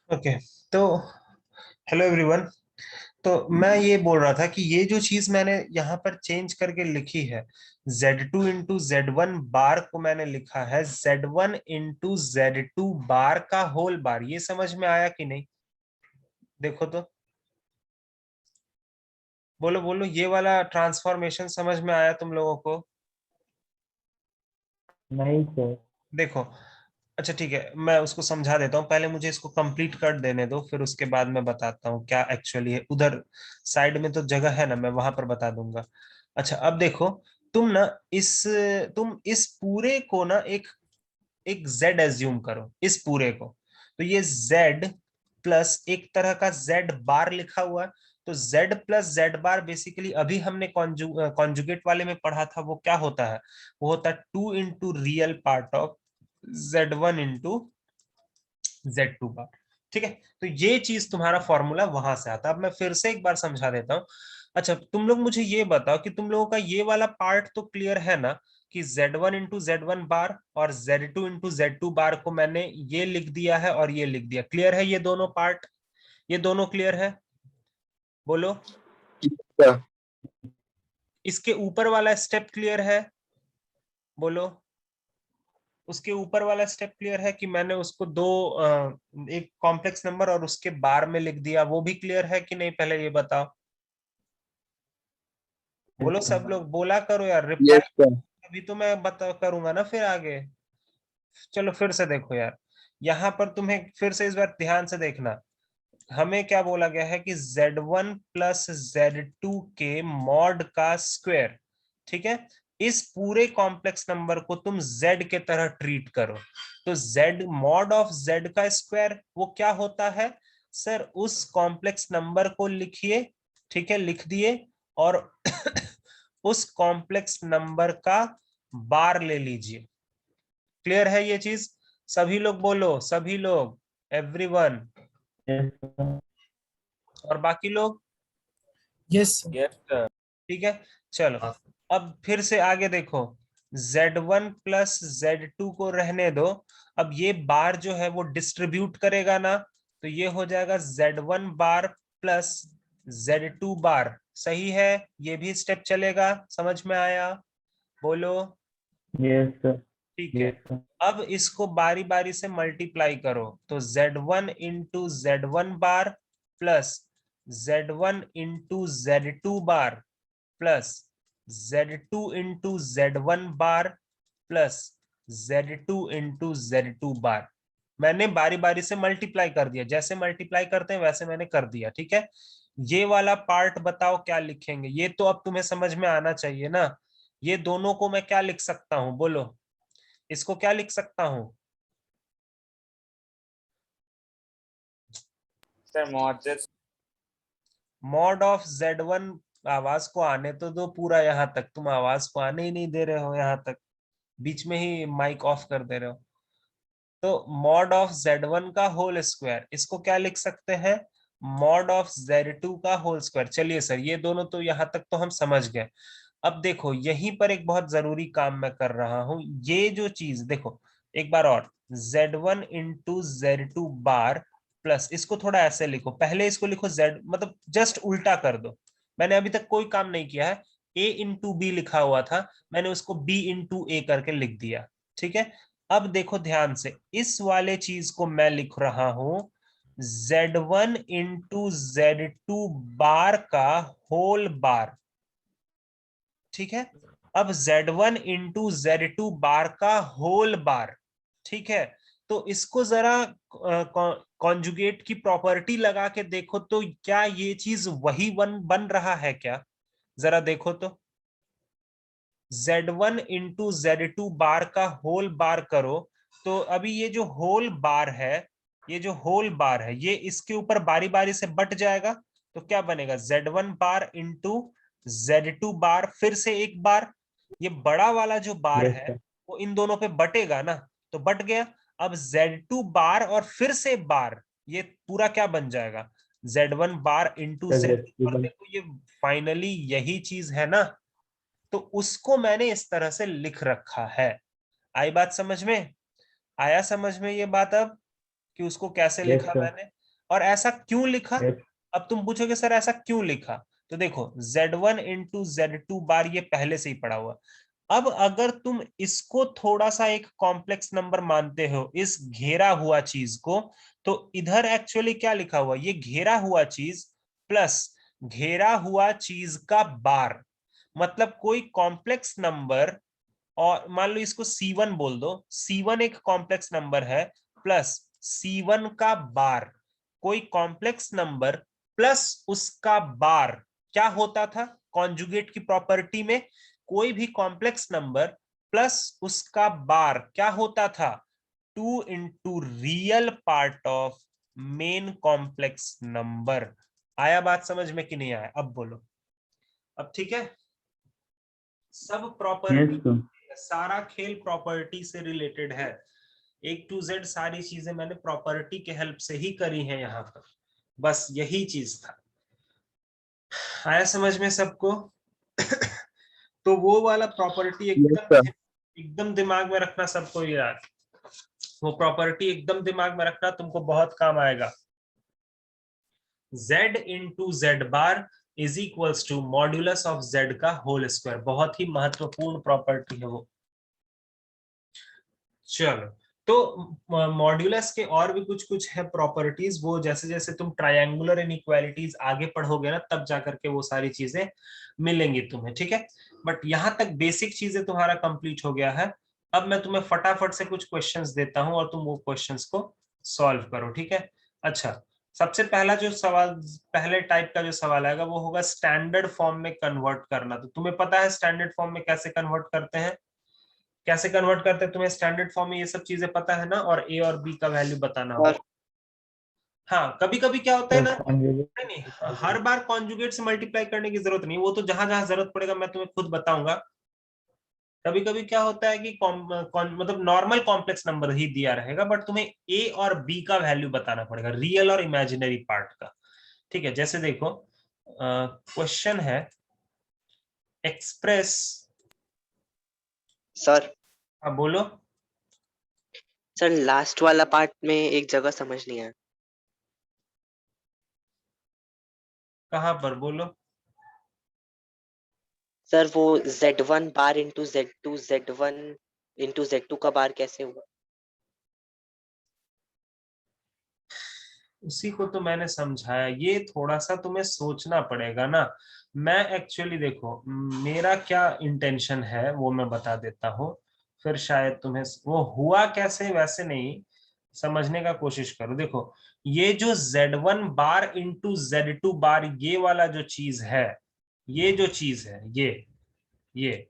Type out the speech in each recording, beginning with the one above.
Okay. तो hello everyone. तो मैं ये बोल रहा था कि ये जो चीज मैंने यहाँ पर चेंज करके लिखी है, Z2 into Z1 बार को मैंने लिखा है Z1 into Z2 बार का होल बार। ये समझ में आया कि नहीं? देखो तो, बोलो बोलो, ये वाला ट्रांसफॉर्मेशन समझ में आया तुम लोगों को? नहीं सर। देखो, अच्छा ठीक है, मैं उसको समझा देता हूँ। पहले मुझे इसको कंप्लीट कर देने दो, फिर उसके बाद मैं बताता हूँ क्या एक्चुअली है। उधर साइड में तो जगह है ना, मैं वहां पर बता दूंगा। अच्छा, अब देखो, तुम ना इस तुम इस पूरे को ना एक एक जेड एज्यूम करो, इस पूरे को। तो ये जेड प्लस एक तरह का जेड बार लिखा हुआ है। तो जेड प्लस जेड बार बेसिकली अभी हमने कॉन्जुगेट वाले में पढ़ा था, वो क्या होता है? वो होता है 2 into real part of Z1 into Z2 बार। ठीक है, तो ये चीज तुम्हारा फॉर्मूला वहां से आता है। अब मैं फिर से एक बार समझा देता हूँ। अच्छा, तुम लोग मुझे ये बताओ कि तुम लोगों का ये वाला पार्ट तो क्लियर है ना, कि Z1 into Z1 बार और Z2 into Z2 बार को मैंने ये लिख दिया है और ये लिख दिया। क्लियर है ये दोनों पार्ट? ये दोनों क्लियर है? बोलो। क्या? इसके ऊपर वाला स्टेप क्लियर है? बोलो। उसके ऊपर वाला स्टेप क्लियर है कि मैंने उसको एक कॉम्प्लेक्स नंबर और उसके बार में लिख दिया, वो भी क्लियर है कि नहीं? पहले ये बताओ। बोलो, सब लोग बोला करो यार, रिप्लाई। Yes sir. अभी तो मैं बता करूंगा ना फिर आगे। चलो फिर से देखो यार, यहाँ पर तुम्हें फिर से इस बार ध्यान से देखना। हमें क्या बोला गया है कि Z1 plus Z2 के मॉड का स्क्वायर। ठीक है, इस पूरे कॉम्प्लेक्स नंबर को तुम Z के तरह ट्रीट करो। तो Z मॉड ऑफ Z का स्क्वायर वो क्या होता है? सर, उस कॉम्प्लेक्स नंबर को लिखिए। ठीक है, लिख दिए। और उस कॉम्प्लेक्स नंबर का बार ले लीजिए। क्लियर है ये चीज? सभी लोग बोलो, सभी लोग, एवरीवन। Yes sir. और बाकी लोग? Yes yes sir. ठीक है, चलो। अब फिर से आगे देखो, Z1 plus Z2 को रहने दो। अब ये बार जो है वो डिस्ट्रीब्यूट करेगा ना, तो ये हो जाएगा Z1 बार प्लस Z2 बार। सही है? ये भी स्टेप चलेगा? समझ में आया? बोलो। Yes sir. ठीक है, यस सर। अब इसको बारी बारी से मल्टीप्लाई करो। तो Z1 into Z1 बार प्लस Z1 into Z2 बार प्लस Z2 into Z1 बार प्लस Z2 into Z2 बार। मैंने बारी बारी से मल्टीप्लाई कर दिया, जैसे मल्टीप्लाई करते हैं वैसे मैंने कर दिया। ठीक है, ये वाला पार्ट बताओ क्या लिखेंगे? ये तो अब तुम्हें समझ में आना चाहिए ना। ये दोनों को मैं क्या लिख सकता हूं? बोलो, इसको क्या लिख सकता हूं? Sir moderate. Mod of Z1। आवाज को आने तो दो पूरा यहाँ तक, तुम आवाज को आने ही नहीं दे रहे हो यहाँ तक, बीच में ही माइक ऑफ कर दे रहे हो। तो मॉड ऑफ Z1 का होल स्क्वायर, इसको क्या लिख सकते हैं? मॉड ऑफ Z2 का होल स्क्वायर। चलिए सर, ये दोनों तो यहाँ तक तो हम समझ गए। अब देखो, यहीं पर एक बहुत जरूरी काम मैं कर रहा हूं। ये जो चीज देखो एक बार और, Z1 into Z2 बार प्लस, इसको थोड़ा ऐसे लिखो। पहले इसको लिखो Z, मतलब जस्ट उल्टा कर दो। मैंने अभी तक कोई काम नहीं किया है। A into B लिखा हुआ था, मैंने उसको B into A करके लिख दिया। ठीक है, अब देखो ध्यान से, इस वाले चीज को मैं लिख रहा हूं Z1 into Z2 बार का होल बार। ठीक है, अब Z1 into Z2 बार का होल बार। ठीक है, तो इसको जरा कॉन्जुगेट की प्रॉपर्टी लगा के देखो, तो क्या ये चीज वही बन बन रहा है क्या? जरा देखो तो, Z1 into Z2 बार का होल बार करो। तो अभी ये जो होल बार है, ये जो होल बार है, ये इसके ऊपर बारी बारी से बट जाएगा। तो क्या बनेगा? Z1 बार into Z2 बार, फिर से एक बार। ये बड़ा वाला जो बार यस है सर। वो इन दोनों पे बटेगा ना, तो बट गया। अब Z2 बार और फिर से बार, ये पूरा क्या बन जाएगा? Z1 बार into Z2 बार। रिवर्सिबल। देखो, ये फाइनली यही चीज है ना। तो उसको मैंने इस तरह से लिख रखा है। आई बात समझ में? आया समझ में ये बात अब, कि उसको कैसे यस लिखा सर। मैंने? और ऐसा क्यों लिखा? Yes. अब तुम पूछोगे सर ऐसा क्यों लिखा, तो देखो Z1 इंटू Z2 बार ये पहले से ही पड़ा हुआ। अब अगर तुम इसको थोड़ा सा एक कॉम्प्लेक्स नंबर मानते हो, इस घेरा हुआ चीज को, तो इधर एक्चुअली क्या लिखा हुआ, ये घेरा हुआ चीज प्लस घेरा हुआ चीज का बार, मतलब कोई कॉम्प्लेक्स नंबर, और मान लो इसको C1 बोल दो, C1 एक कॉम्प्लेक्स नंबर है प्लस C1 का बार, कोई कॉम्प्लेक्स नंबर प्लस उसका बार क्या होता था कॉन्जुगेट की प्रॉपर्टी में, कोई भी कॉम्प्लेक्स नंबर प्लस उसका बार क्या होता था 2 into real part of main complex number. आया बात समझ में कि नहीं आया? अब बोलो, अब ठीक है? सब Yes, प्रॉपर्टी, sir. सारा खेल प्रॉपर्टी से रिलेटेड है, एक टू जेड सारी चीजें मैंने प्रॉपर्टी के हेल्प से ही करी हैं यहाँ पर, बस यही चीज था। आया समझ में सबको? तो वो वाला प्रॉपर्टी Yes, sir. एकदम दिमाग में रखना सबको यार, वो प्रॉपर्टी एकदम दिमाग में रखना, तुमको बहुत काम आएगा। Z into Z bar is equals to modulus of Z का होल स्क्वायर, बहुत ही महत्वपूर्ण प्रॉपर्टी है वो। चलो, तो मॉड्यूलस के और भी कुछ कुछ है प्रॉपर्टीज, वो जैसे जैसे तुम ट्रायंगुलर इनइक्वालिटीज आगे पढ़ोगे ना, तब जाकर के वो सारी चीजें मिलेंगी तुम्हें, ठीक है? बट यहां तक बेसिक चीजें तुम्हारा कंप्लीट हो गया है। अब मैं तुम्हें फटाफट से कुछ क्वेश्चंस देता हूं और तुम वो क्वेश्चंस को सॉल्व करो, ठीक है? अच्छा, सबसे पहला जो सवाल, पहले टाइप का जो सवाल आएगा वो होगा स्टैंडर्ड फॉर्म में कन्वर्ट करना। तो तुम्हें पता है स्टैंडर्ड फॉर्म में कैसे कन्वर्ट करते हैं? कैसे कन्वर्ट करते हैं तुम्हें स्टैंडर्ड फॉर्म में ये सब चीजें पता है ना, और ए और बी का वैल्यू बताना होगा। Sir, हाँ, कभी कभी क्या होता है sir, ना, conjugate. नहीं नहीं, हर बार कॉन्जुगेट से मल्टीप्लाई करने की जरूरत नहीं, वो तो जहां जहां जरूरत पड़ेगा मैं तुम्हें खुद बताऊंगा। कभी कभी क्या होता है कि मतलब नॉर्मल कॉम्प्लेक्स नंबर ही दिया रहेगा, बट तुम्हें ए और बी का वैल्यू बताना पड़ेगा, रियल और इमेजिनरी पार्ट का। ठीक है, जैसे देखो क्वेश्चन है एक्सप्रेस, सर हाँ बोलो। सर लास्ट वाला पार्ट में एक जगह समझ नहीं आया। कहाँ पर बोलो? सर वो Z1 bar into Z2, Z1 into Z2 का बार कैसे हुआ? उसी को तो मैंने समझाया, ये थोड़ा सा तुम्हें सोचना पड़ेगा ना। मैं एक्चुअली देखो मेरा क्या इंटेंशन है वो मैं बता देता हूँ, फिर शायद तुम्हें वो हुआ कैसे वैसे नहीं, समझने का कोशिश करो। देखो, ये जो Z1 बार इंटू Z2 बार ये वाला जो चीज है, ये जो चीज है, ये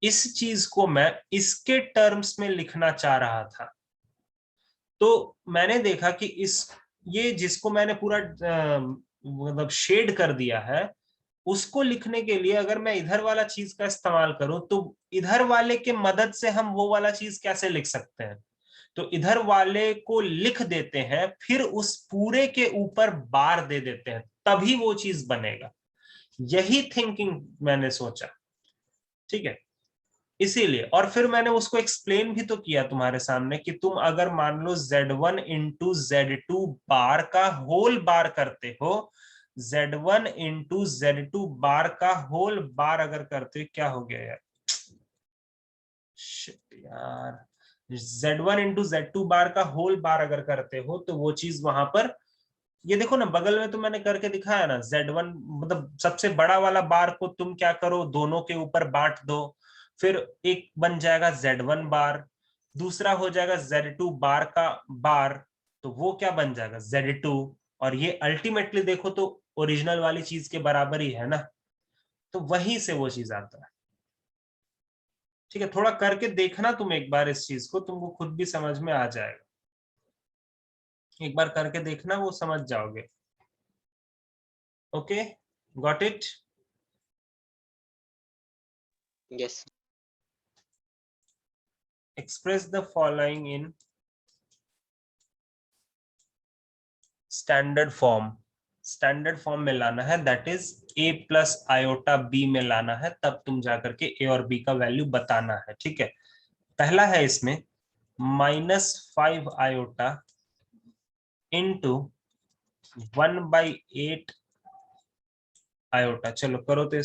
इस चीज को मैं इसके टर्म्स में लिखना चाह रहा था। तो मैंने देखा कि इस, ये जिसको मैंने पूरा मतलब शेड कर दिया है, उसको लिखने के लिए अगर मैं इधर वाला चीज का इस्तेमाल करूं, तो इधर वाले के मदद से हम वो वाला चीज कैसे लिख सकते हैं? तो इधर वाले को लिख देते हैं, फिर उस पूरे के ऊपर बार दे देते हैं, तभी वो चीज बनेगा। यही थिंकिंग मैंने सोचा, ठीक है? इसीलिए, और फिर मैंने उसको एक्सप्लेन भी तो किया तुम्हारे सामने कि तुम अगर मान लो Z1 इंटू Z2 बार का होल बार करते हो, Z1 इंटू Z2 बार का होल बार अगर करते हो, क्या हो गया यार, शिट यार, Z1 इंटू Z2 बार का होल बार अगर करते हो तो वो चीज वहां पर, ये देखो ना बगल में तो मैंने करके दिखाया ना, Z1 मतलब सबसे बड़ा वाला बार को तुम क्या करो, दोनों के ऊपर बांट दो, फिर एक बन जाएगा Z1 बार, दूसरा हो जाएगा Z2 बार का बार, तो वो क्या बन जाएगा Z2, और ये अल्टीमेटली देखो तो ओरिजिनल वाली चीज के बराबर ही है ना, तो वहीं से वो चीज आता है। ठीक है, थोड़ा करके देखना तुम एक बार इस चीज को, तुमको खुद भी समझ में आ जाएगा, एक बार करके देखना, वो समझ जाओगे। Okay, got it? Yes. Express the following in standard form, standard form में लाना है, that is a plus iota b में लाना है, तब तुम जाकर के a और b का वैल्यू बताना है, ठीक है? पहला है इसमें -5 आयोटा इंटू 1/8 आयोटा। चलो करो तो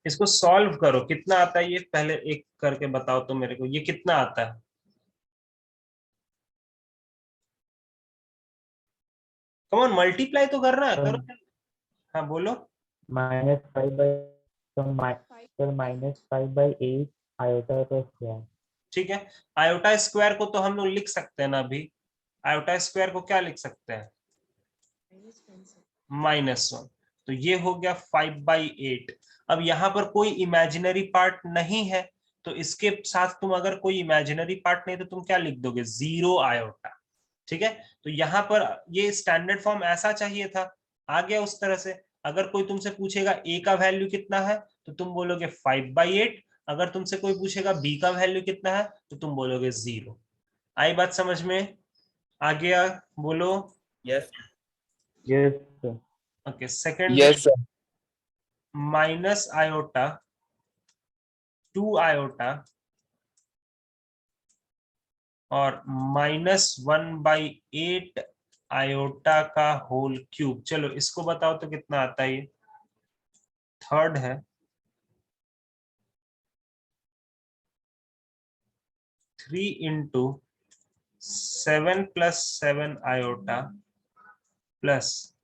इसको सॉल्व करो। कितना आता है ये पहले एक करके बताओ तो मेरे को, ये कितना आता है? कम ऑन, मल्टीप्लाई तो करना है, करो। हाँ बोलो। -5/8 आयोटा का स्क्वायर। ठीक है, आयोटा स्क्वायर को तो हम लोग लिख सकते हैं ना अभी। आयोटा स्क्वायर को क्या लिख सकते हैं? -1। तो ये हो गया 5/8। अब यहाँ पर कोई इमेजिनरी पार्ट नहीं है, तो इसके साथ तुम अगर कोई इमेजिनरी पार्ट नहीं तो तुम क्या लिख दोगे? 0 आयोटा। ठीक है, तो यहाँ पर ये स्टैंडर्ड फॉर्म ऐसा चाहिए था, आ गया उस तरह से। अगर कोई तुमसे पूछेगा ए का वैल्यू कितना है तो तुम बोलोगे 5/8। अगर तुमसे कोई पूछेगा बी का वैल्यू कितना है तो तुम बोलोगे 0। आई बात समझ में? आ गया? बोलो। Yes yes sir. Okay, second yes sir. Minus iota 2 iota और -1/8 आयोटा का होल क्यूब। चलो इसको बताओ तो कितना आता है ये? थर्ड है, 3 into 7 + 7 iota plus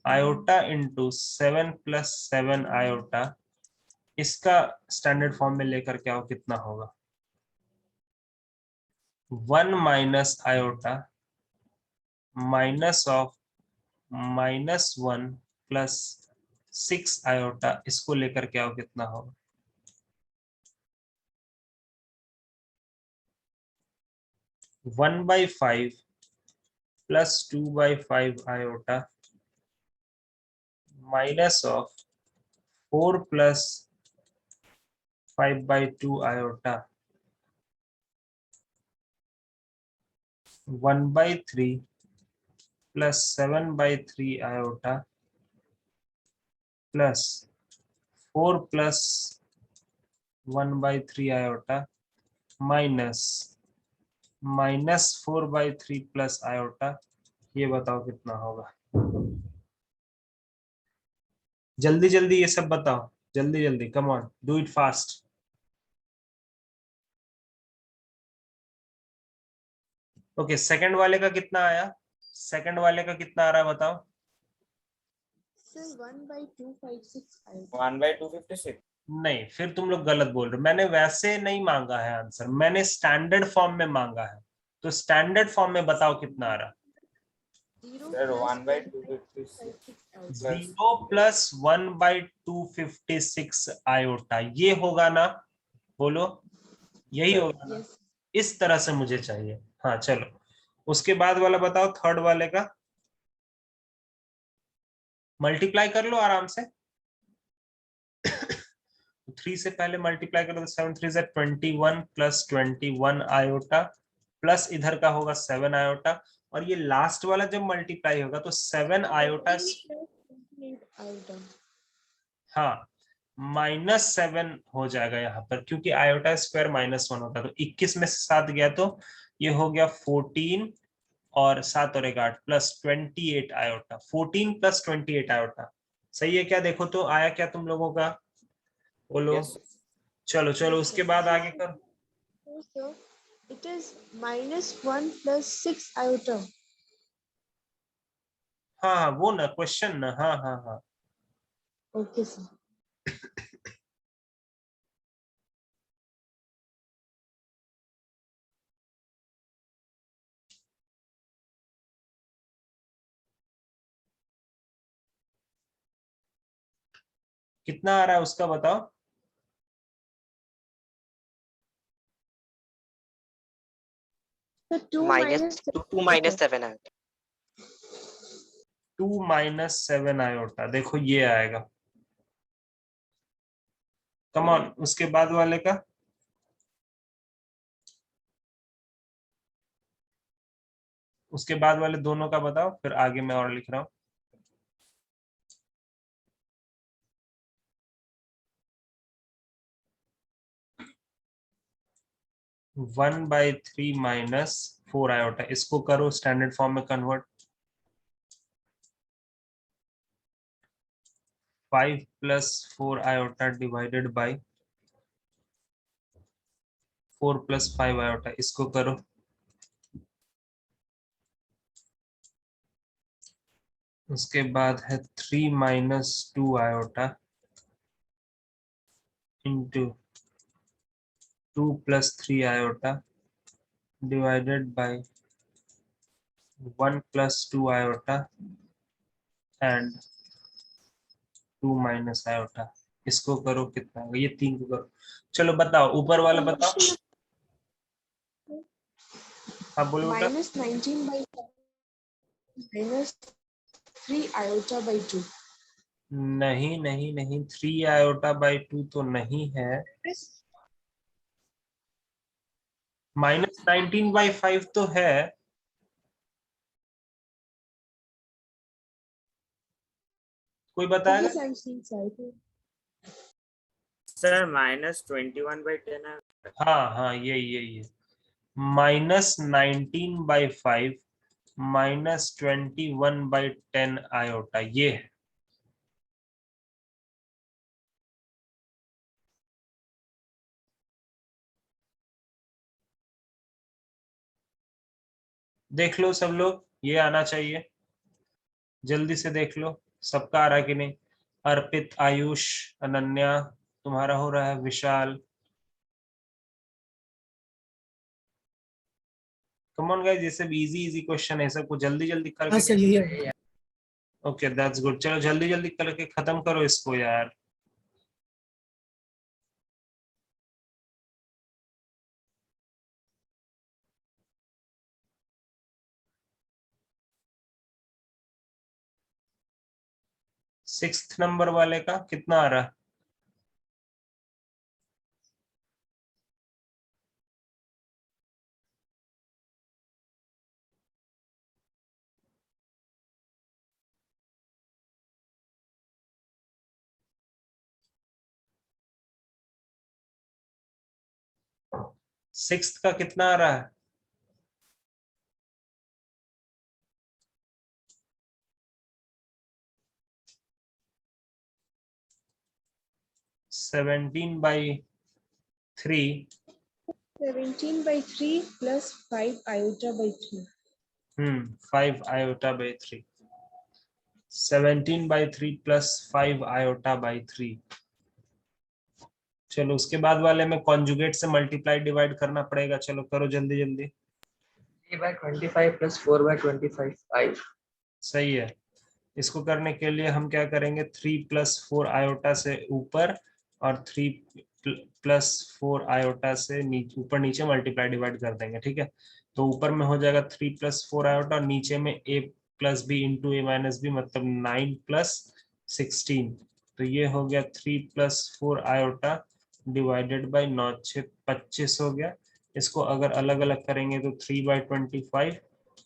iota into 7 + 7 iota. इसका स्टैंडर्ड फॉर्म में लेकर के आओ, कितना होगा? 1 minus iota minus of -1 + 6 iota. इसको लेकर के आओ, कितना होगा? 1/5 + 2/5 iota minus of 4 + 5/2 iota 1/3 + 7/3 iota plus 4 + 1/3 iota minus -4/3 + iota. ये बताओ कितना होगा? जल्दी जल्दी ये सब बताओ, जल्दी जल्दी, come on, do it fast. Okay, second वाले का कितना आया? सेकंड वाले का कितना आ रहा है बताओ? Sir, 1/256 1/256। नहीं, फिर तुम लोग गलत बोल रहे हो। मैंने वैसे नहीं मांगा है आंसर, मैंने स्टैंडर्ड फॉर्म में मांगा है। तो स्टैंडर्ड फॉर्म में बताओ कितना आ रहा? 0 1/256 0 + 1/256 आयोटा, ये होगा ना? बोलो, यही होगा ना? Yes. इस तरह से मुझे चाहिए। हाँ चलो, उसके बाद वाला बताओ, थर्ड वाले का। मल्टीप्लाई कर लो आराम से। 3 से पहले मल्टीप्लाई करो तो 7 3 = 21 + 21 आयोटा प्लस इधर का होगा 7 आयोटा। और ये लास्ट वाला जब मल्टीप्लाई होगा तो 7 आयोटा, 28 iota. हाँ, -7 हो जाएगा यहाँ पर, क्योंकि आयोटा स्क्वायर -1 होता है। तो 21 में से 7 गया तो ये हो गया 14 और 7 और 8 + 28 आयोटा। 14 + 28 आयोटा सही है क्या? देखो तो आया क्या तुम लोगों का? बोलो। यस चलो चलो, Yes, उसके sir. बाद आगे कर। No, sir. It is -1 + 6 iota. हाँ हाँ, वो ना क्वेश्चन ना, हाँ हाँ हाँ। Okay, sir. कितना आ रहा है उसका बताओ? So 2 -2 -7 आया। 2 - 7 आयोटा, देखो ये आएगा। कम ऑन, उसके बाद वाले का। उसके बाद वाले दोनों का बताओ, फिर आगे मैं और लिख रहा हूँ। -1/3 - 4 आयोटा, इसको करो स्टैंडर्ड फॉर्म में convert. 5 plus 4 iota divided by 4 plus 5 iota, इसको करो। उसके बाद है 3 minus 2 iota into 2 plus 3 iota divided by 1 plus 2 iota and 2 minus iota. इसको करो, कितना होगा? ये 3 को करो। चलो बताओ, ऊपर वाला बताओ। हाँ बोलो बेटा। -19/5 minus 3 iota by 2. नहीं नहीं नहीं, 3 आयोटा बाई 2 तो नहीं है। -19/5 तो है। कोई बताएगा? Yes, I'm seeing cycle. Sir -21/10 है। हाँ हाँ, यही -19/5 -21/10 आयोटा, ये है। देख लो सब लोग, ये आना चाहिए, जल्दी से देख लो सबका आ रहा है कि नहीं। अर्पित, आयुष, अनन्या, तुम्हारा हो रहा है। विशाल, कम ऑन गाइस, ये सब इजी इजी क्वेश्चन है, सबको जल्दी जल्दी करके। ओके दैट्स गुड, चलो जल्दी जल्दी करके खत्म करो इसको यार। सिक्स्थ नंबर वाले का कितना आ रहा है? सिक्स्थ का कितना आ रहा है? 17/3। 17/3 plus 5 iota by 3. 5 iota by 3। 17/3 plus 5 iota by 3। चलो उसके बाद वाले में कॉन्जुगेट से मल्टीप्लाई डिवाइड करना पड़ेगा। चलो करो जल्दी जल्दी। 3/25 plus 4/25 5. सही है। इसको करने के लिए हम क्या करेंगे, 3 प्लस 4 आयोटा से ऊपर और 3 प्लस 4 आयोटा से नीचे, ऊपर नीचे मल्टीप्लाई डिवाइड कर देंगे, ठीक है। तो ऊपर में हो जाएगा 3 प्लस 4 आयोटा, और नीचे में a plus B into A minus B, मतलब 9 प्लस 16। तो ये हो गया 3 प्लस 4 आयोटा डिवाइडेड बाई 9 6 25 हो गया। इसको अगर अलग अलग करेंगे तो 3/25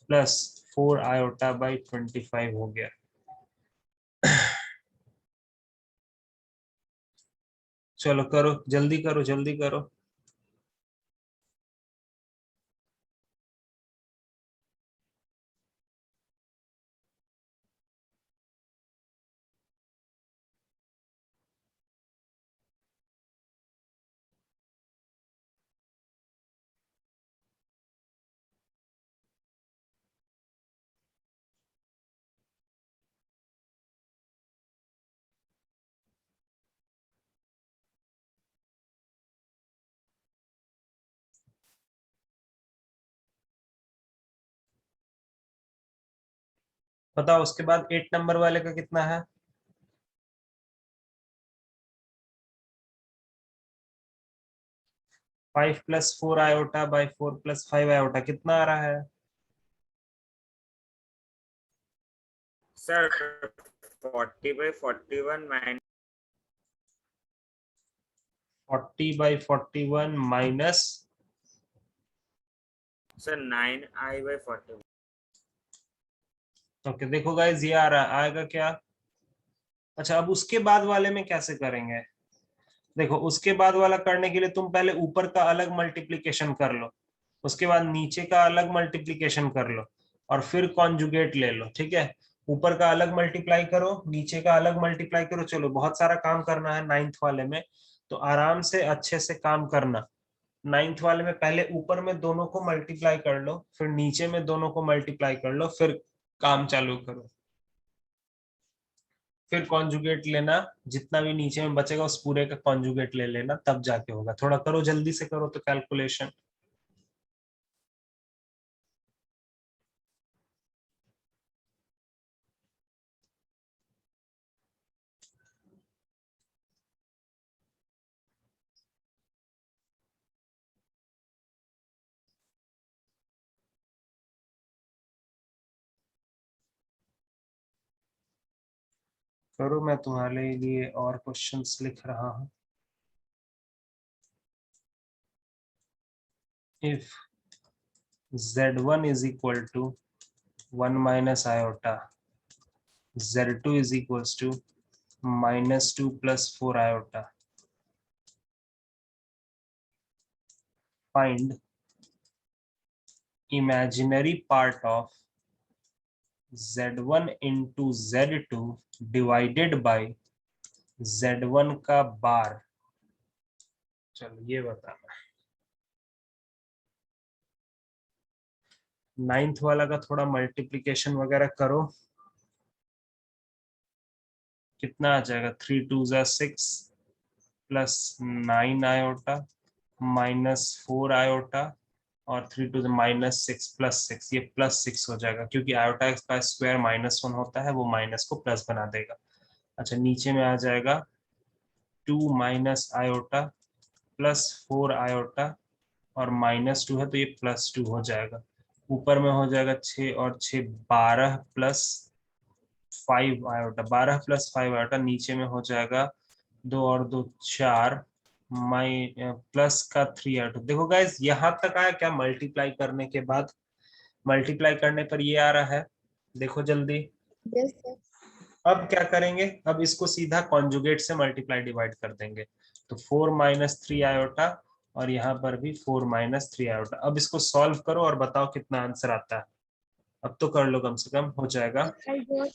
प्लस 4 आयोटा बाई 25 हो गया। चलो करो, जल्दी करो जल्दी करो। बताओ उसके बाद 8 नंबर वाले का कितना है? Five plus 4 iota by 4 plus 5 iota, कितना आ रहा है? Sir 40/41 minus 40/41 minus, sir 9i/41। Okay देखो गाइज, ये आ रहा है, आएगा क्या? अच्छा, अब उसके बाद वाले में कैसे करेंगे? देखो उसके बाद वाला करने के लिए तुम पहले ऊपर का अलग मल्टीप्लीकेशन कर लो, उसके बाद नीचे का अलग मल्टीप्लीकेशन कर लो, और फिर कॉन्जुगेट ले लो, ठीक है। ऊपर का अलग मल्टीप्लाई करो, नीचे का अलग मल्टीप्लाई करो। चलो बहुत सारा काम करना है नाइन्थ वाले में, तो आराम से अच्छे से काम करना। नाइन्थ वाले में पहले ऊपर में दोनों को मल्टीप्लाई कर लो, फिर नीचे में दोनों को मल्टीप्लाई कर लो, फिर काम चालू करो। फिर कॉन्जुगेट लेना, जितना भी नीचे में बचेगा उस पूरे का कॉन्जुगेट ले लेना, तब जाके होगा। थोड़ा करो, जल्दी से करो तो कैलकुलेशन। करो, मैं तुम्हारे लिए और क्वेश्चंस लिख रहा हूं। If z1 is equal to 1 minus iota, z2 is equals to minus 2 plus 4 iota, find imaginary part of z1 into z2 divided by z1 का बार। चलो ये बताना। नाइन्थ वाला का थोड़ा मल्टीप्लिकेशन वगैरह करो। कितना आ जाएगा? 3 2 जा 6 प्लस 9 आयोटा माइनस 4 आयोटा और 3 2 माइनस 6 प्लस 6। ये प्लस 6 हो जाएगा क्योंकि आयोटा का स्क्वायर -1 होता है, वो माइनस को प्लस बना देगा। अच्छा, नीचे में आ जाएगा 2 माइनस आयोटा प्लस 4 आयोटा और -2 है तो ये +2 हो जाएगा। ऊपर में हो जाएगा 6 और 6 12 प्लस 5 आयोटा, 12 प्लस 5 आयोटा। नीचे में हो जाएगा 2 और 2 4 प्लस का 3 आयोटा। देखो गाइस, यहाँ तक आया क्या? मल्टीप्लाई करने के बाद, मल्टीप्लाई करने पर ये आ रहा है, देखो जल्दी। Yes, sir. अब क्या करेंगे? अब इसको सीधा कॉन्जुगेट से मल्टीप्लाई डिवाइड कर देंगे, तो 4 माइनस 3 आयोटा और यहाँ पर भी 4 माइनस 3 आयोटा। अब इसको सॉल्व करो और बताओ कितना आंसर आता है। अब तो कर लो, कम से कम हो जाएगा। I got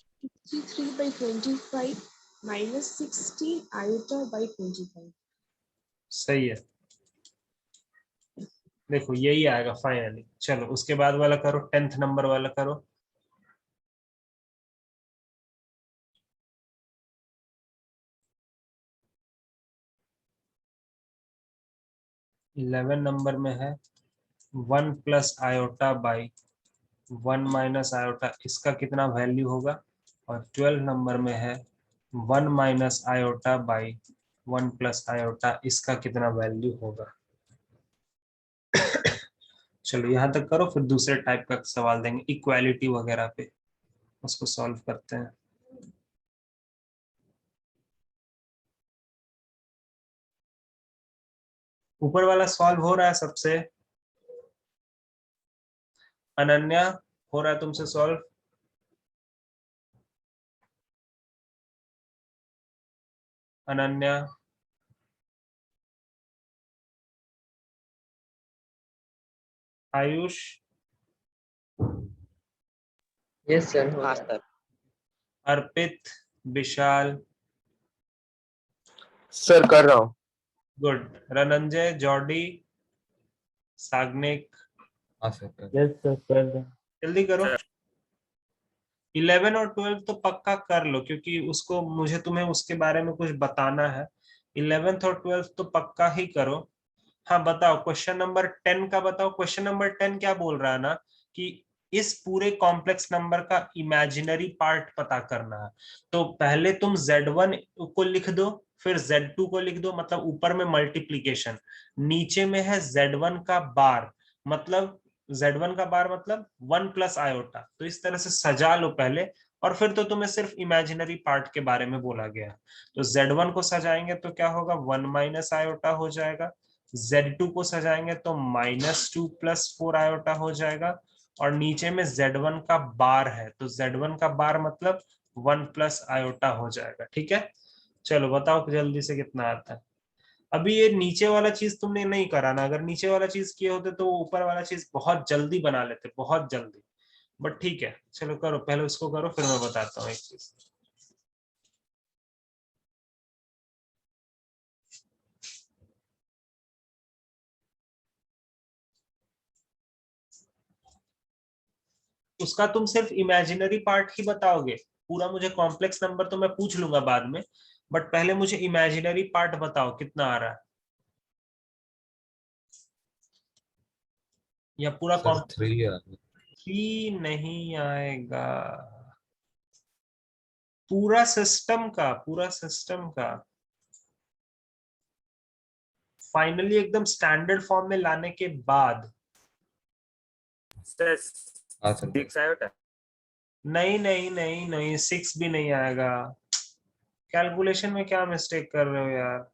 63 by 25 minus 16 iota by 25. सही है, देखो यही आएगा फाइनली। चलो उसके बाद वाला करो, 10th नंबर वाला करो। इलेवन नंबर में है 1 plus iota by 1 minus iota, इसका कितना वैल्यू होगा? और 12 नंबर में है 1 minus iota by 1 plus iota, इसका कितना वैल्यू होगा? चलो यहाँ तक करो, फिर दूसरे टाइप का सवाल देंगे इक्वालिटी वगैरह पे, उसको सॉल्व करते हैं। ऊपर वाला सॉल्व हो रहा है सबसे? अनन्या, हो रहा है तुमसे solve? Ananya, Ayush, yes sir, हो हाँ रहा है। सर। अर्पित, विशाल, सर कर रहा हूँ। गुड। रनंजय, जॉर्डी, साग्निक, हाँ सर। यस सर, कर रहा हूँ। जल्दी करो। 11 और 12 तो पक्का कर लो, क्योंकि उसको मुझे तुम्हें उसके बारे में कुछ बताना है। 11th और 12th तो पक्का ही करो। हाँ बताओ, क्वेश्चन नंबर 10 का बताओ। क्वेश्चन नंबर 10 क्या बोल रहा है ना, कि इस पूरे कॉम्प्लेक्स नंबर का इमेजिनरी पार्ट पता करना है। तो पहले तुम Z1 को लिख दो, फिर Z2 को लिख दो, मतलब ऊपर में मल्टीप्लीकेशन, नीचे में है Z1 का बार, मतलब Z1 का बार मतलब 1 प्लस आयोटा। तो इस तरह से सजा लो पहले, और फिर तो तुम्हें सिर्फ इमेजिनरी पार्ट के बारे में बोला गया। तो Z1 को सजाएंगे तो क्या होगा? 1 माइनस आयोटा हो जाएगा। Z2 को सजाएंगे तो -2 प्लस 4 आयोटा हो जाएगा। और नीचे में Z1 का बार है, तो Z1 का बार मतलब 1 प्लस आयोटा हो जाएगा। ठीक है, चलो बताओ जल्दी से कितना आता है। अभी ये नीचे वाला चीज तुमने नहीं करा ना, अगर नीचे वाला चीज किए होते तो ऊपर वाला चीज बहुत जल्दी बना लेते, बहुत जल्दी। बट ठीक है, चलो करो, पहले उसको करो फिर मैं बताता हूँ एक चीज। उसका तुम सिर्फ इमेजिनरी पार्ट ही बताओगे, पूरा मुझे कॉम्प्लेक्स नंबर तो मैं पूछ लूंगा बाद में, बट पहले मुझे इमेजिनरी पार्ट बताओ कितना आ रहा है, या पूरा सर कॉम्प्लेक्स। 3 आ रहा है। 3 नहीं आएगा, पूरा सिस्टम का, पूरा सिस्टम का फाइनली एकदम स्टैंडर्ड फॉर्म में लाने के बाद। सर हाँ सर। 6 आयोटा। नहीं नहीं नहीं नहीं, 6 भी नहीं आएगा। कैलकुलेशन में क्या मिस्टेक कर रहे हो यार।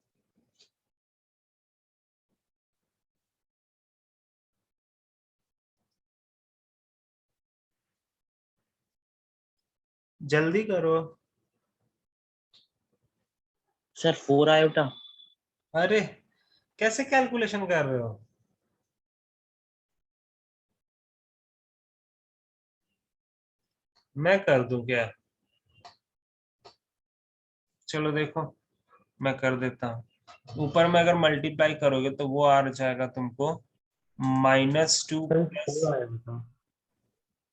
जल्दी करो। Sir 4 iota. अरे कैसे कैलकुलेशन कर रहे हो। मैं कर दूं क्या, चलो देखो मैं कर देता हूँ। ऊपर में अगर मल्टीप्लाई करोगे तो वो आ जाएगा तुमको -2 सर प्लस, 4 आया था।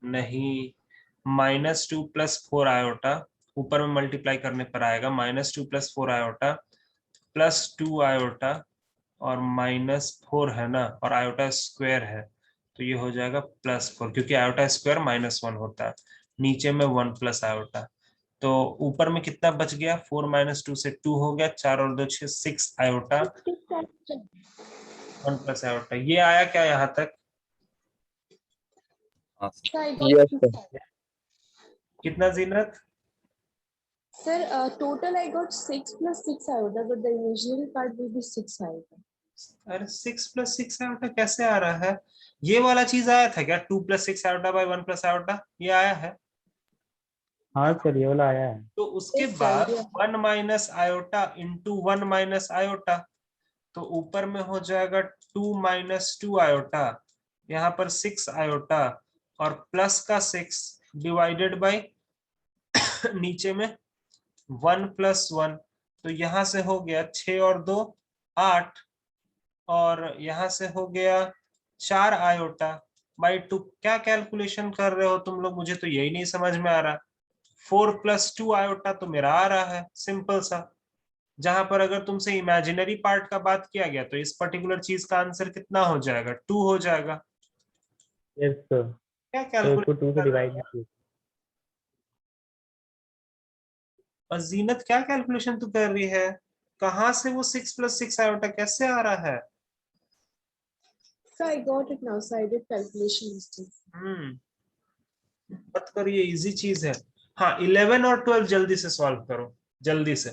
नहीं, -2 प्लस 4 आयोटा, ऊपर में मल्टीप्लाई करने पर आएगा -2 प्लस 4 आयोटा प्लस 2 आयोटा और -4 है ना, और आयोटा स्क्वायर है, तो ये हो जाएगा +4, क्योंकि आयोटा स्क्वायर -1 होता है, नीचे में 1 प्लस आयोटा। तो ऊपर में कितना बच गया, 4 - 2 से 2 हो गया, 4 और 2 6, 6 आयोटा 1 प्लस आयोटा। ये आया क्या यहाँ तक, हाँ sir. So I got Yes, 6 sir. iota. कितना जीनत। Sir, total I got 6 plus 6 iota, but the imaginary part will be 6 iota. अरे 6 + 6 आयोटा कैसे आ रहा है, ये वाला चीज आया था क्या, 2 + 6 आयोटा बाय 1 प्लस आयोटा, ये आया है। हाँ सर, ये वाला आया है। तो उसके Yes, sir. बाद Yeah. 1 minus iota into 1 minus iota, तो ऊपर में हो जाएगा 2 - 2 आयोटा, यहाँ पर 6 आयोटा और प्लस का 6 डिवाइडेड बाय नीचे में 1 + 1, तो यहाँ से हो गया 6 और 2 8, और यहाँ से हो गया 4 आयोटा बाई 2। क्या कैलकुलेशन कर रहे हो तुम लोग, मुझे तो यही नहीं समझ में आ रहा। 4 + 2 आयोटा तो मेरा आ रहा है सिंपल सा, जहां पर अगर तुमसे इमेजिनरी पार्ट का बात किया गया तो इस पर्टिकुलर चीज का आंसर कितना हो जाएगा, 2 हो जाएगा। Yes sir. क्या तो उसको कैलकुलेट 2 से कर रहे डिवाइड हो, कीजिए। और जीनत क्या कैलकुलेशन तू कर रही है, कहां से वो 6 + 6 आयोटा कैसे आ रहा है। So I got it now. So I did calculation mistake. मत करो, ये इजी चीज है। हाँ 11 और 12 जल्दी से सॉल्व करो, जल्दी से।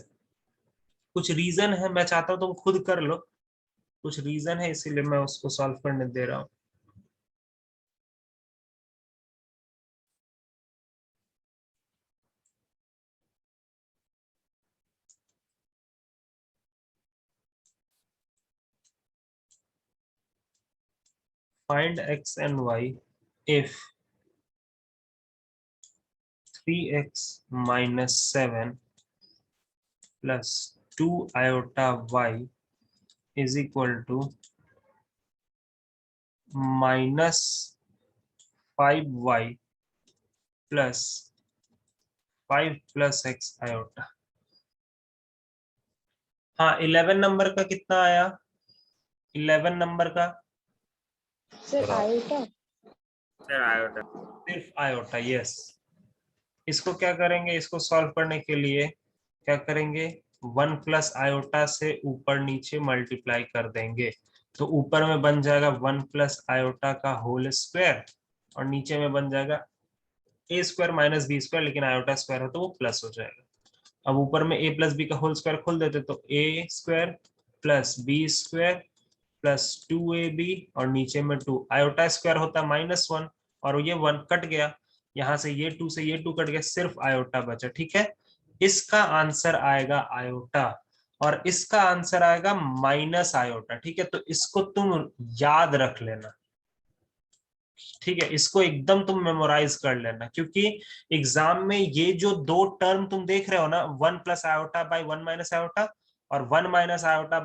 कुछ रीजन है, मैं चाहता हूँ तुम खुद कर लो, कुछ रीजन है इसीलिए मैं उसको सॉल्व करने दे रहा हूँ। Find x and y if 3x - 7 plus 2 iota y is equal to -5y plus 5 plus x iota। हाँ 11 नंबर का कितना आया, 11 नंबर का Sir, Right. iota. Sir iota. सिर्फ आयोटा, यस। इसको क्या करेंगे, इसको सॉल्व करने के लिए क्या करेंगे, 1 प्लस आयोटा से ऊपर नीचे मल्टीप्लाई कर देंगे, तो ऊपर में बन जाएगा 1 प्लस आयोटा का होल स्क्वायर, और नीचे में बन जाएगा a square minus B square, लेकिन आयोटा स्क्वायर है तो वो प्लस हो जाएगा। अब ऊपर में a प्लस बी का होल स्क्वायर खोल देते तो a square plus b square plus 2ab, और नीचे में 2, आयोटा स्क्वायर होता है -1 और ये 1 कट गया, यहाँ से ये 2 से ये 2 कट गया, सिर्फ आयोटा बचा। ठीक है, इसका आंसर आएगा आयोटा और इसका आंसर आएगा माइनस आयोटा। ठीक है, तो इसको तुम याद रख लेना, ठीक है, इसको एकदम तुम मेमोराइज कर लेना, क्योंकि एग्जाम में ये जो दो टर्म तुम देख रहे हो ना, 1 + i/1 - i और 1 -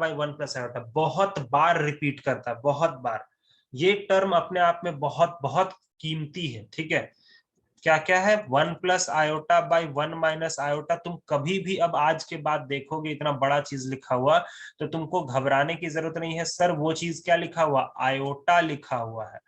i/1 बहुत बार रिपीट करता है, बहुत बार। ये टर्म अपने आप में बहुत बहुत कीमती है, ठीक है। क्या क्या है? 1 + i/1 - i। तुम कभी भी अब आज के बाद देखोगे इतना बड़ा चीज लिखा हुआ, तो तुमको घबराने की जरूरत नहीं है। सर वो चीज क्या लिखा हुआ? आयोटा लिखा हुआ है।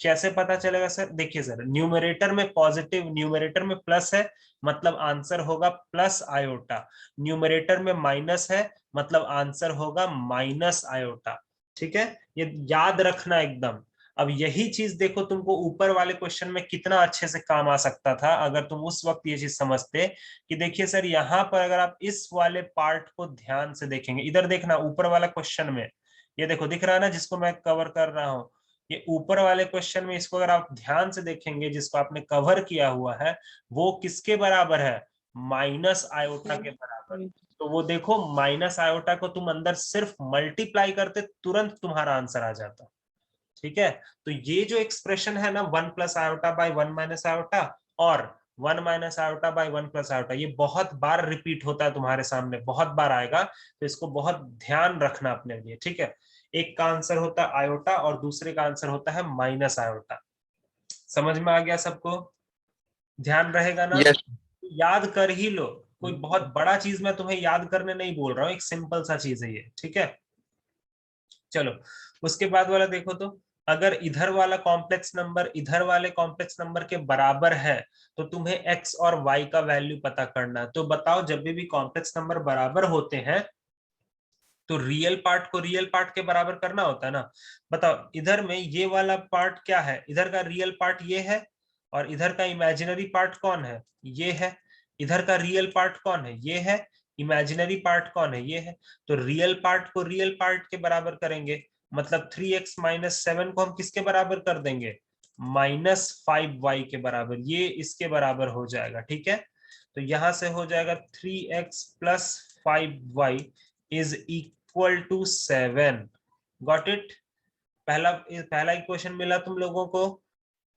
कैसे पता चलेगा सर? देखिए सर, न्यूमरेटर में पॉजिटिव, न्यूमरेटर में प्लस है, मतलब आंसर होगा प्लस आयोटा। न्यूमरेटर में माइनस है, मतलब आंसर होगा माइनस आयोटा। ठीक है, ये याद रखना एकदम। अब यही चीज देखो तुमको ऊपर वाले क्वेश्चन में कितना अच्छे से काम आ सकता था, अगर तुम उस वक्त ये चीज समझते कि देखिए सर, यहाँ पर अगर आप इस वाले पार्ट को ध्यान से देखेंगे, इधर देखना ऊपर वाला क्वेश्चन में, ये देखो दिख रहा है ना जिसको मैं कवर कर रहा हूँ, ये ऊपर वाले क्वेश्चन में इसको अगर आप ध्यान से देखेंगे, जिसको आपने कवर किया हुआ है, वो किसके बराबर है? माइनस आयोटा के बराबर। तो वो देखो, माइनस आयोटा को तुम अंदर सिर्फ मल्टीप्लाई करते, तुरंत तुम्हारा आंसर आ जाता। ठीक है, तो ये जो एक्सप्रेशन है ना, 1 + i/1 - i और 1 - i/1 + i, ये बहुत बार रिपीट होता है तुम्हारे सामने, बहुत बार आएगा, तो इसको बहुत ध्यान रखना अपने लिए। ठीक है, एक का आंसर होता है आयोटा और दूसरे का आंसर होता है माइनस आयोटा। समझ में आ गया सबको? ध्यान रहेगा ना? यस याद कर ही लो, कोई बहुत बड़ा चीज मैं तुम्हें याद करने नहीं बोल रहा हूँ, एक सिंपल सा चीज है ये। ठीक है, चलो उसके बाद वाला देखो, तो अगर इधर वाला कॉम्प्लेक्स नंबर इधर वाले कॉम्प्लेक्स नंबर के बराबर है, तो तुम्हें x और y का वैल्यू पता करना है। तो बताओ, जब भी कॉम्प्लेक्स नंबर बराबर होते हैं तो रियल पार्ट को रियल पार्ट के बराबर करना होता है ना। बताओ, इधर में ये वाला पार्ट क्या है? इधर का रियल पार्ट ये है, और इधर का इमेजिनरी पार्ट कौन है? ये है। इधर का रियल पार्ट कौन है? ये है। इमेजिनरी पार्ट कौन है? ये है। तो रियल पार्ट को रियल पार्ट के बराबर करेंगे, मतलब 3x - 7 को हम किसके बराबर कर देंगे? -5y के बराबर। ये इसके बराबर हो जाएगा। ठीक है, तो यहां से हो जाएगा 3x + 5y is equal to 7। Got it? पहला इक्वेशन मिला तुम लोगों को।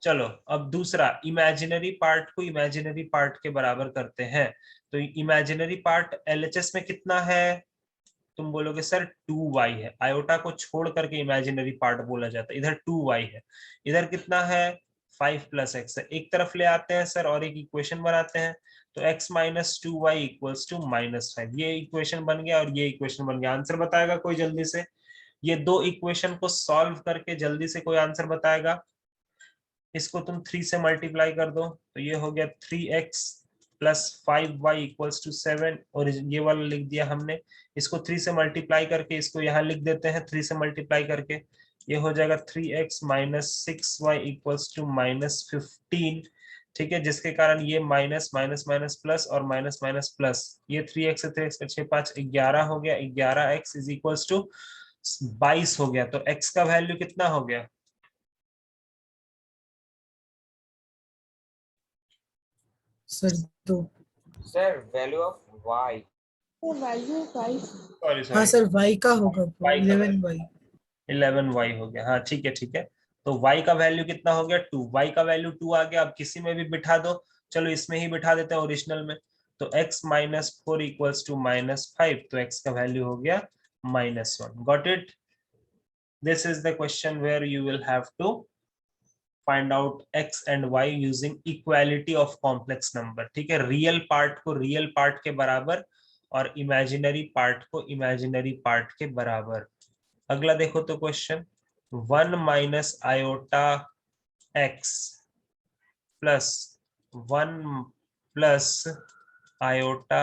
चलो अब दूसरा, इमेजिनरी पार्ट को इमेजिनरी पार्ट के बराबर करते हैं। तो इमेजिनरी पार्ट एलएचएस में कितना है? तुम बोलोगे सर 2y है। आयोटा को छोड़ करके इमेजिनरी पार्ट बोला जाता है। इधर 2y है, इधर कितना है? 5 + x है। एक तरफ ले आते हैं सर और एक इक्वेशन बनाते हैं, तो x - 2y = -5। ये इक्वेशन बन गया और ये इक्वेशन बन गया। आंसर बताएगा कोई जल्दी से? ये दो इक्वेशन को सॉल्व करके जल्दी से कोई आंसर बताएगा? इसको तुम 3 से मल्टीप्लाई कर दो, तो ये हो गया 3x + 5y = 7। और ये वाला लिख दिया हमने। इसको 3 से मल्टीप्लाई करके इसको यहाँ लिख देते हैं, 3 से मल्टीप्लाई करके ये हो जाएगा 3x - 6y = -15। ठीक है, जिसके कारण ये माइनस माइनस माइनस प्लस और माइनस माइनस प्लस, ये 3x से 3x का 6 5 11 हो गया। 11x = 22 हो गया। तो x का वैल्यू कितना हो गया? सर तो Sir, value of y. So value of y. Sorry हाँ सॉरी, सर y का होगा y का 11y। 11y हो गया। हाँ ठीक है, ठीक है। तो y का वैल्यू कितना हो गया? 2। y का वैल्यू 2 आ गया। अब किसी में भी बिठा दो, चलो इसमें ही बिठा देते हैं ओरिजिनल में। तो x - 4 = -5, तो x का वैल्यू हो गया -1। Got it? This is the question where you will have to find out x and y using equality of complex number. ठीक है, रियल पार्ट को रियल पार्ट के बराबर और इमेजिनरी पार्ट को इमेजिनरी पार्ट के बराबर। अगला देखो तो question, 1 - iota x + 1 + iota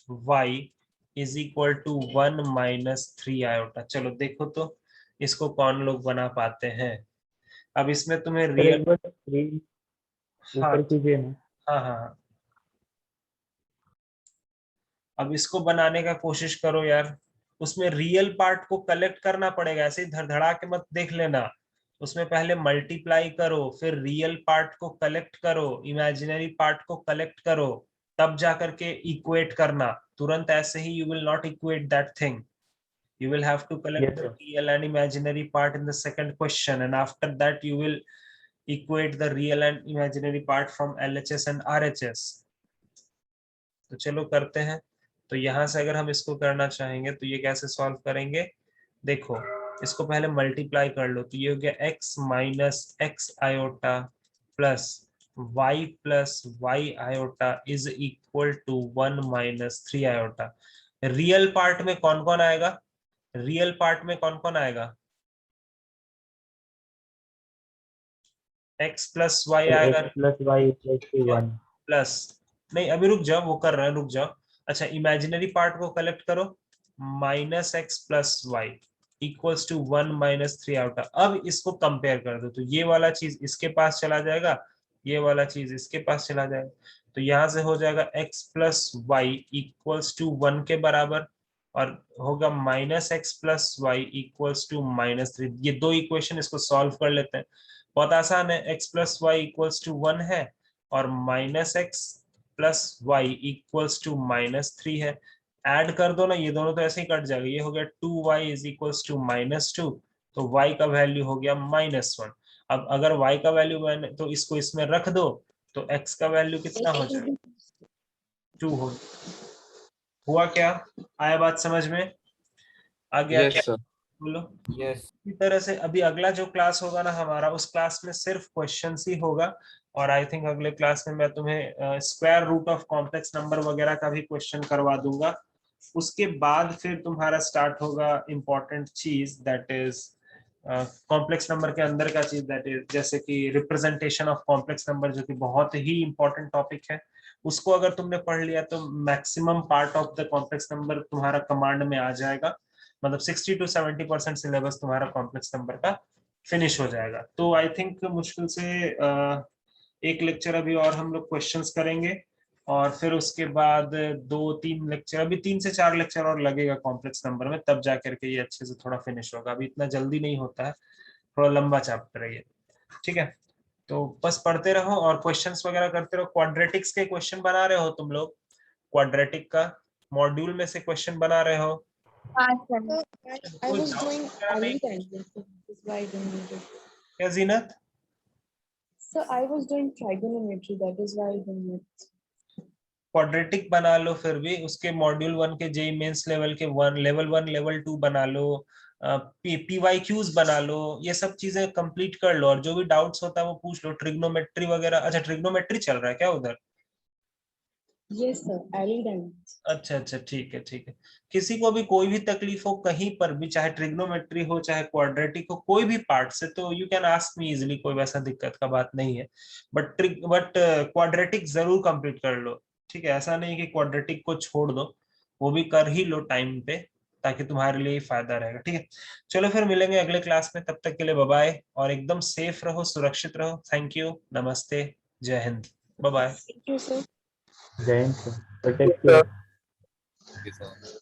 y = 1 - 3 iota। चलो देखो तो इसको कौन लोग बना पाते हैं? अब इसमें तुम्हें सर रियल, एक बार स्क्रीन हाँ ऊपर कीजिए ना। हाँ हाँ, अब इसको बनाने का कोशिश करो यार। उसमें रियल पार्ट को कलेक्ट करना पड़ेगा, ऐसे ही धड़धड़ा के मत देख लेना। उसमें पहले मल्टीप्लाई करो, फिर रियल पार्ट को कलेक्ट करो, इमेजिनरी पार्ट को कलेक्ट करो, तब जाकर के इक्वेट करना। तुरंत ऐसे ही you will not equate that thing. You will have to collect yes the sir. real and imaginary part in the second question, and after that you will equate the real and imaginary part from LHS and RHS. तो चलो करते हैं। तो यहाँ से अगर हम इसको करना चाहेंगे तो ये कैसे सॉल्व करेंगे, देखो इसको पहले मल्टीप्लाई कर लो, तो ये हो गया x minus x iota plus y प्लस y iota is equal to 1 minus 3 iota. Real part में कौन कौन आएगा, रियल पार्ट में कौन कौन आएगा, x प्लस वाई आएगा, x plus y equal to 1। Plus नहीं अभी रुक जाओ, वो कर रहे हैं, रुक जाओ। अच्छा इमेजिनरी पार्ट को कलेक्ट करो, minus x plus y equals to 1 minus 3 iota. अब इसको कंपेयर कर दो, तो ये वाला चीज इसके पास चला जाएगा, ये वाला चीज इसके पास चला जाएगा, तो यहां से हो जाएगा x plus y equals to 1 के बराबर, और होगा minus x plus y equals to minus 3। ये दो इक्वेशन, इसको सॉल्व कर लेते हैं, बहुत आसान है। x plus y equals to 1 है और minus x plus y equals to minus 3 है। ऐड कर दो ना, ये दोनों तो ऐसे ही कट जाएगा, ये हो गया 2y is equals to minus 2, तो y का वैल्यू हो गया -1। अब अगर y का वैल्यू तो इसको इसमें रख दो, तो x का वैल्यू कितना हो जाएगा, 2 हो। हुआ क्या, आया बात समझ में, आ गया यस क्या, सर। बोलो। Yes. इसी तरह से अभी अगला जो क्लास होगा ना हमारा, उस क्लास में सिर्फ क्वेश्चंस ही होगा, और आई थिंक अगले क्लास में मैं तुम्हें square root of complex number वगैरह का भी क्वेश्चन करवा दूंगा। उसके बाद फिर तुम्हारा स्टार्ट होगा इम्पोर्टेंट चीज, दैट इज कॉम्प्लेक्स नंबर के अंदर का चीज, दैट इज जैसे कि रिप्रेजेंटेशन ऑफ कॉम्प्लेक्स नंबर, जो कि बहुत ही इंपॉर्टेंट टॉपिक है। उसको अगर तुमने पढ़ लिया तो maximum part of the complex number तुम्हारा कमांड में आ जाएगा, मतलब 60 to 70% सिलेबस तुम्हारा कॉम्प्लेक्स नंबर का फिनिश हो जाएगा। तो आई थिंक मुश्किल से एक लेक्चर अभी और हम लोग क्वेश्चंस करेंगे, और फिर उसके बाद 2-3 लेक्चर, अभी 3 से 4 लेक्चर और लगेगा कॉम्प्लेक्स नंबर में, तब जाकर के ये अच्छे से थोड़ा फिनिश होगा। अभी इतना जल्दी नहीं होता है, थोड़ा लंबा चैप्टर है ये, ठीक है। तो बस पढ़ते रहो और क्वेश्चंस वगैरह करते रहो। क्वाड्रेटिक्स के क्वेश्चन बना रहे हो तुम लोग, क्वाड्रेटिक का मॉड्यूल में से क्वेश्चन बना रहे हो? I was doing early time. This is why I don't need it. क्या जीनत? So I was doing trigonometry. That is why I don't need it. Quadratic बना लो, फिर भी उसके मॉड्यूल 1 के जेईई मेंस लेवल के लेवल 1 लेवल 2 बना लो, PYQs बना लो, ये सब चीजें कंप्लीट कर लो, और जो भी डाउट्स होता है वो पूछ लो, ट्रिग्नोमेट्री वगैरह। अच्छा ट्रिग्नोमेट्री चल रहा है क्या उधर? Yes, sir. Early time. अच्छा अच्छा, ठीक है ठीक है। किसी को भी कोई भी तकलीफ हो कहीं पर भी, चाहे ट्रिग्नोमेट्री हो चाहे क्वाड्रेटिक हो, कोई भी पार्ट से, तो you can ask me easily, कोई वैसा दिक्कत का बात नहीं है। बट क्वाड्रेटिक जरूर कंप्लीट कर लो, ठीक है। ऐसा नहीं कि क्वाड्रेटिक को छोड़ दो, वो भी कर ही लो टाइम पे, ताकि तुम्हारे लिए फायदा रहेगा, ठीक है। चलो फिर मिलेंगे अगले क्लास में, तब तक के लिए बाय बाय, और एकदम सेफ रहो, सुरक्षित रहो। थैंक यू, नमस्ते, जय Hind, bye bye. Thank you, sir. जय हिंद सर, प्रोटेक्ट। सर